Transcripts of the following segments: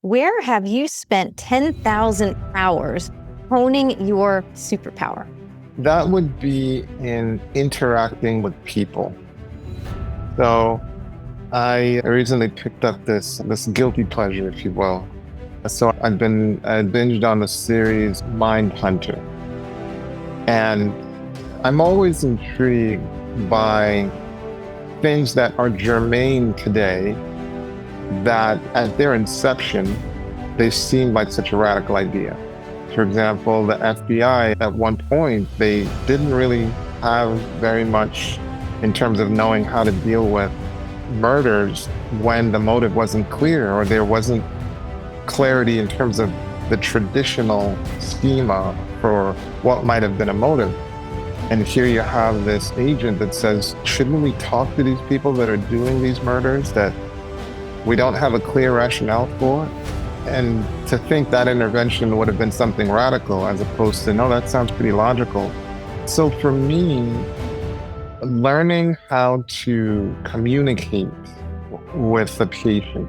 Where have you spent 10,000 hours honing your superpower? That would be in interacting with people. So I recently picked up this guilty pleasure, if you will. So I binged on the series Mindhunter. And I'm always intrigued by things that are germane today that at their inception, they seemed like such a radical idea. For example, the FBI, at one point, they didn't really have very much in terms of knowing how to deal with murders when the motive wasn't clear or there wasn't clarity in terms of the traditional schema for what might have been a motive. And here you have this agent that says, shouldn't we talk to these people that are doing these murders that we don't have a clear rationale for? And to think that intervention would have been something radical as opposed to, no, that sounds pretty logical. So for me, learning how to communicate with the patient,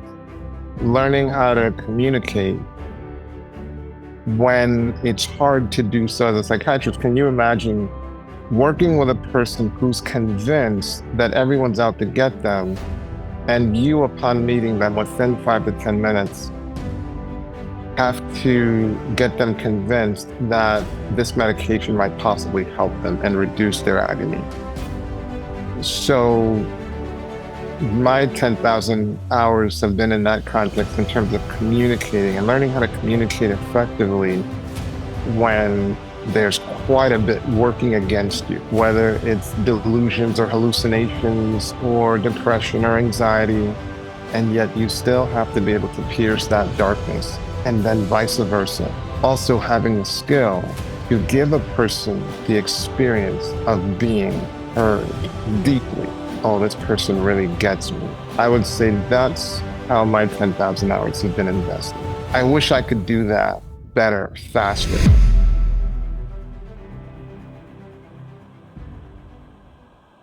learning how to communicate when it's hard to do so as a psychiatrist. Can you imagine working with a person who's convinced that everyone's out to get them, and you, upon meeting them within 5 to 10 minutes, have to get them convinced that this medication might possibly help them and reduce their agony? So my 10,000 hours have been in that context in terms of communicating and learning how to communicate effectively when there's quite a bit working against you, whether it's delusions or hallucinations or depression or anxiety, and yet you still have to be able to pierce that darkness, and then vice versa. Also having the skill to give a person the experience of being heard deeply. Oh, this person really gets me. I would say that's how my 10,000 hours have been invested. I wish I could do that better, faster.